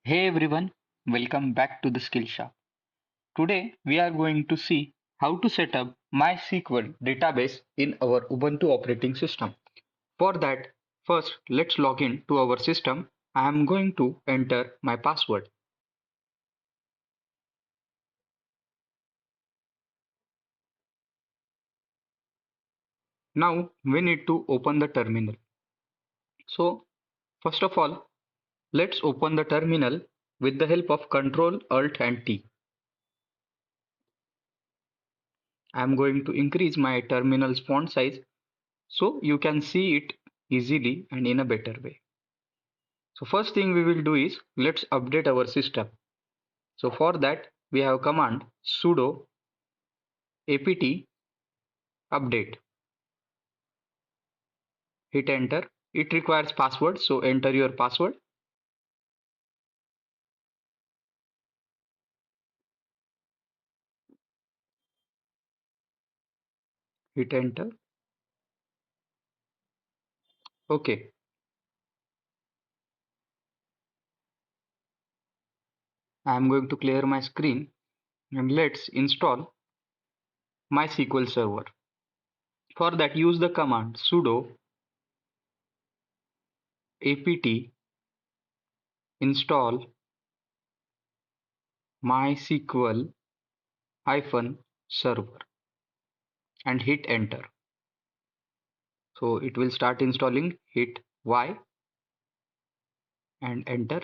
Hey everyone, welcome back to the Skillsharp. Today we are going to see how to set up MySQL database in our Ubuntu operating system. For that, first let's log in to our system. I am going to enter my password. Now we need to open the terminal. So first of all, let's open the terminal with the help of Ctrl Alt and T. I am going to increase my terminal's font size so you can see it easily and in a better way. So first thing we will do is let's update our system. So for that we have command sudo apt update. Hit enter. It requires password, so enter your password. Hit enter. Okay. I am going to clear my screen and let's install MySQL server. For that use the command sudo apt install mysql-server and hit enter. So it will start installing. Hit Y and enter.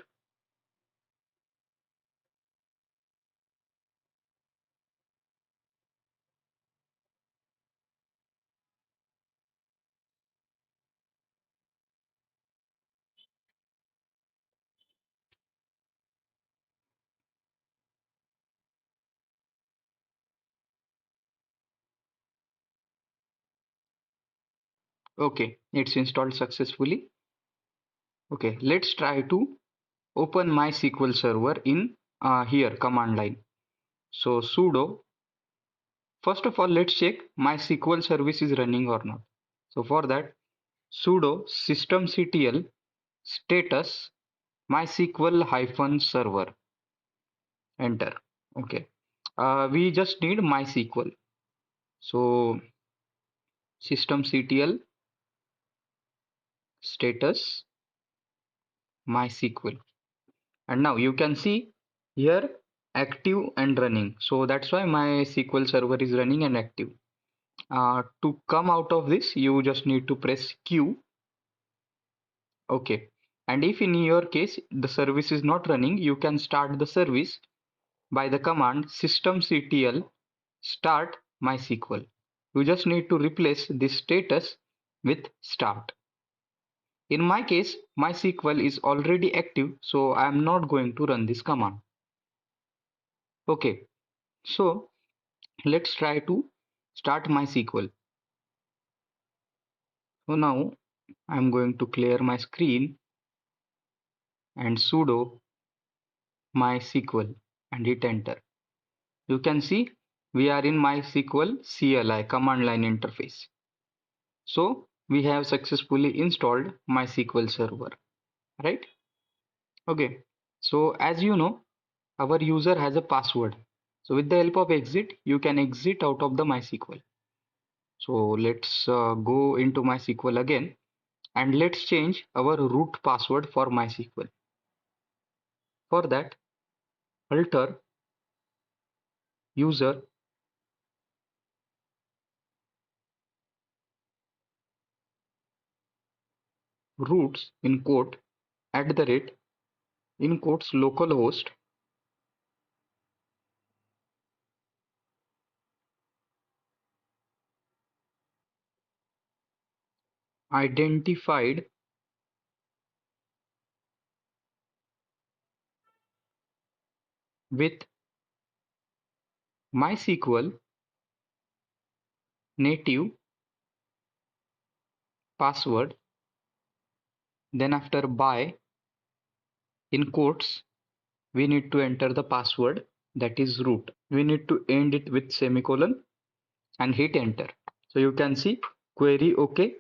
Okay, it's installed successfully. Okay, let's try to open MySQL server in here command line. So sudo, first of all, let's check MySQL service is running or not. So for that, sudo systemctl status mysql-server. Enter. Okay. We just need MySQL. So systemctl status MySQL. And now you can see here active and running. So that's why my SQL server is running and active. To come out of this, you just need to press Q. Okay. And if in your case the service is not running, you can start the service by the command systemctl start MySQL. You just need to replace this status with start. In my case, MySQL is already active, so I am not going to run this command. Okay, so let's try to start MySQL. So now I'm going to clear my screen and sudo MySQL and hit enter. You can see we are in MySQL CLI command line interface. So we have successfully installed MySQL server, right? Okay, so as you know, our user has a password. So with the help of exit, you can exit out of the MySQL. So let's go into MySQL again and let's change our root password for MySQL. For that, alter user roots in quote at the rate in quotes localhost identified with MySQL native password. Then after by in quotes we need to enter the password, that is root. We need to end it with semicolon and hit enter. So you can see query OK,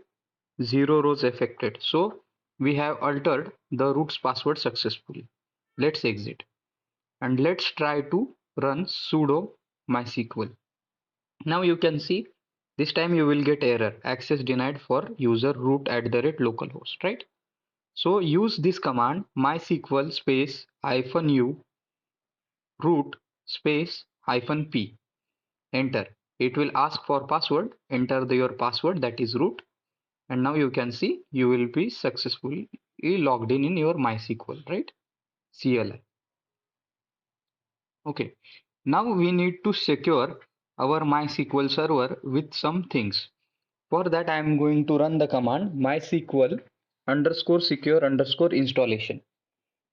0 rows affected. So we have altered the root's password successfully. Let's exit and let's try to run sudo mysql. Now you can see this time you will get error access denied for user root @localhost, right? So use this command mysql space -u root space -p. Enter. It will ask for password. Enter your password, that is root. And now you can see you will be successfully logged in your MySQL, right? CLI. Okay. Now we need to secure our MySQL server with some things. For that, I am going to run the command mysql underscore secure underscore installation.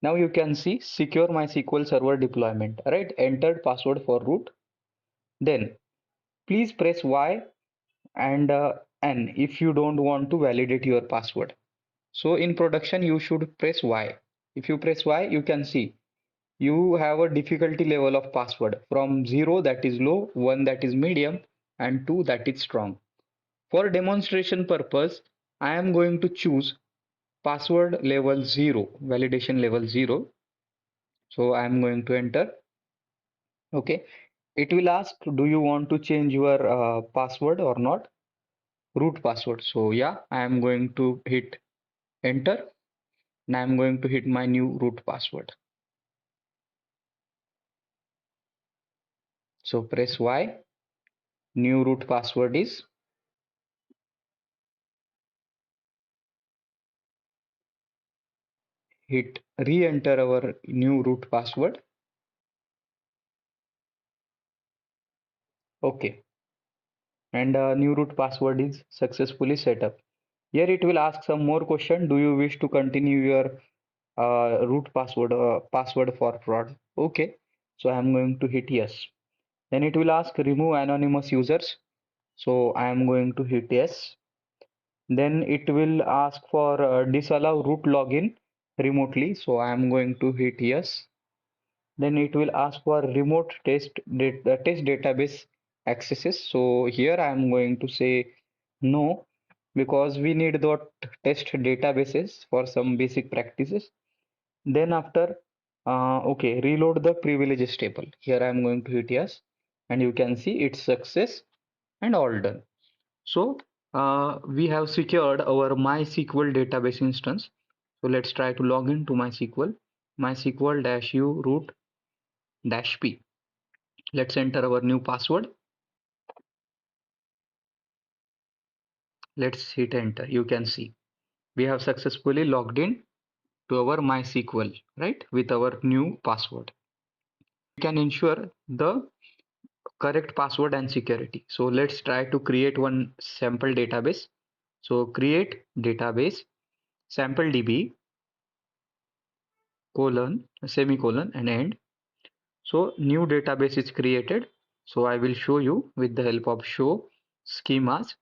Now you can see secure MySQL server deployment, right? Entered password for root. Then please press Y and N if you don't want to validate your password. So in production, you should press Y. If you press Y, you can see you have a difficulty level of password from 0 that is low, 1 that is medium, and 2 that is strong. For demonstration purpose, I am going to choose password level 0, validation level 0. So I am going to enter. Okay. It will ask, do you want to change your password or not? Root password. So yeah, I am going to hit enter and I am going to hit my new root password. So press Y. New root password is hit re-enter our new root password. Okay. And new root password is successfully set up. Here it will ask some more question. Do you wish to continue your root password for fraud? Okay. So I'm going to hit yes. Then it will ask remove anonymous users. So I am going to hit yes. Then it will ask for disallow root login remotely. So I am going to hit yes. Then it will ask for remote test database accesses. So here I am going to say no because we need the test databases for some basic practices. Then after okay, reload the privileges table. Here I am going to hit yes, and you can see it's success and all done. So we have secured our MySQL database instance. So let's try to log into MySQL. MySQL-u root-p. Let's enter our new password. Let's hit enter. You can see we have successfully logged in to our MySQL, right, with our new password. We can ensure the correct password and security. So let's try to create one sample database. So create database sampleDB colon semicolon and end. So new database is created. So I will show you with the help of show schemas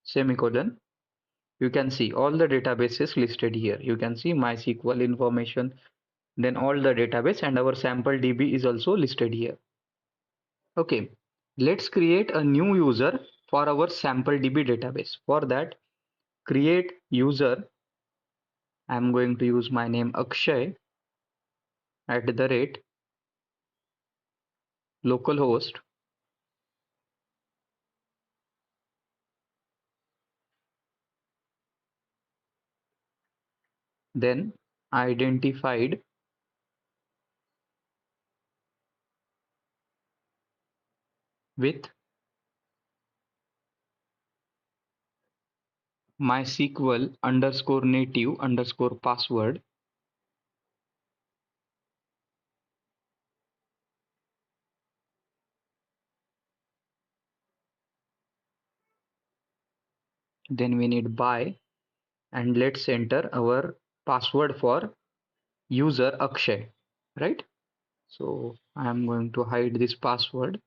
semicolon. You can see all the databases listed here. You can see MySQL information, then all the database and our sample DB is also listed here. Okay, let's create a new user for our sample DB database. For that, create user. I'm going to use my name Akshay @ localhost. Then identified with MySQL underscore native underscore password. Then we need by and let's enter our password for user Akshay, right? So I am going to hide this password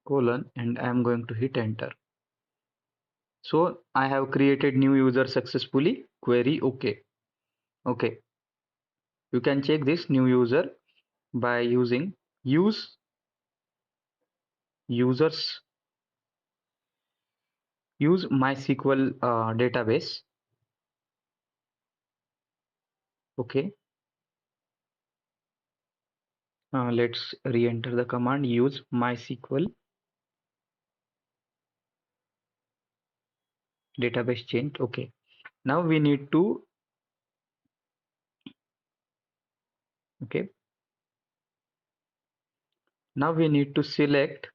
colon and I am going to hit enter. So I have created new user successfully. Query OK. Okay. You can check this new user by using use users use MySQL database Okay. Let's re-enter the command, use mysql database change. Okay. Now we need to, okay. Now we need to select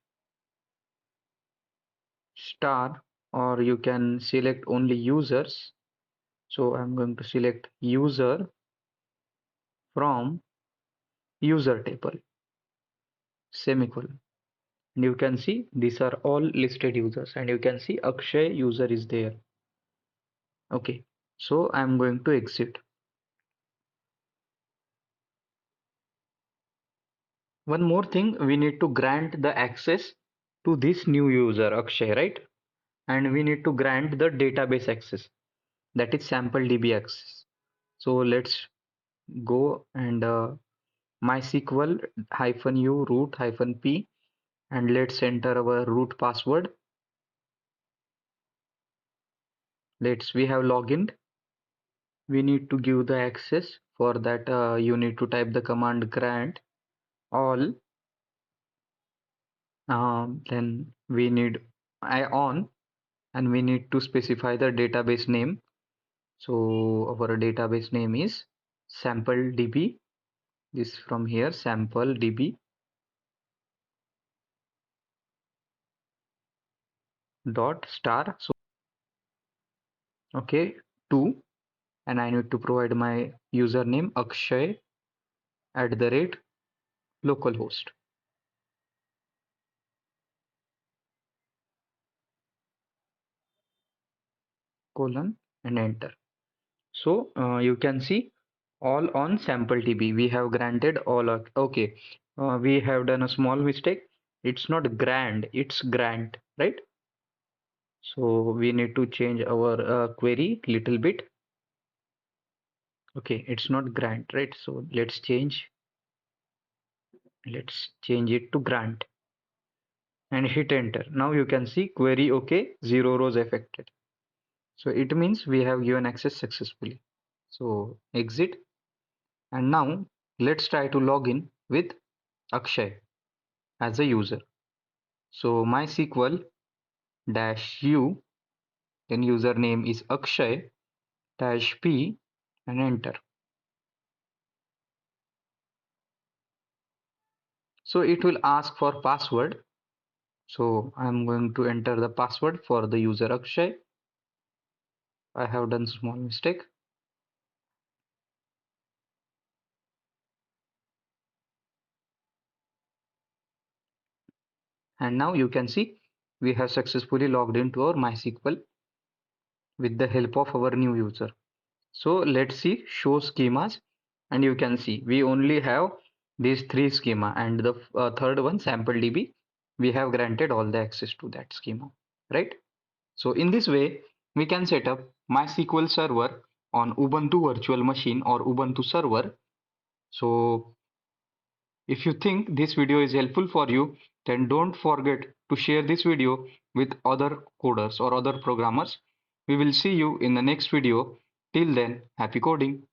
star, or you can select only users. So I'm going to select user from user table, semicolon. And you can see these are all listed users, and you can see Akshay user is there. Okay. So I'm going to exit. One more thing, we need to grant the access to this new user, Akshay, right? And we need to grant the database access, that is sampledb access. So let's go and mysql -u root -p, and let's enter our root password. We have logged. We need to give the access. For that, you need to type the command grant all. Then we need on, and we need to specify the database name. So our database name is sampledb. This from here, sampledb dot star. So okay, 2, and I need to provide my username Akshay @ localhost, colon, and enter. So you can see all on sampledb. We have granted all. Okay, we have done a small mistake. It's not grant, it's grant, right? So we need to change our query little bit. Okay, it's not grant, right? So let's change it to grant and hit enter. Now you can see query okay, 0 rows affected. So it means we have given access successfully. So exit, and now let's try to log in with Akshay as a user. So mysql -u, then username is Akshay -p, and enter. So it will ask for password. So I'm going to enter the password for the user Akshay. I have done small mistake. And now you can see we have successfully logged into our MySQL with the help of our new user. So let's see show schemas, and you can see we only have these 3 schema, and the third one sampledb, we have granted all the access to that schema, right? So in this way we can set up MySQL server on Ubuntu virtual machine or Ubuntu server. So if you think this video is helpful for you, then don't forget to share this video with other coders or other programmers. We will see you in the next video. Till then, happy coding.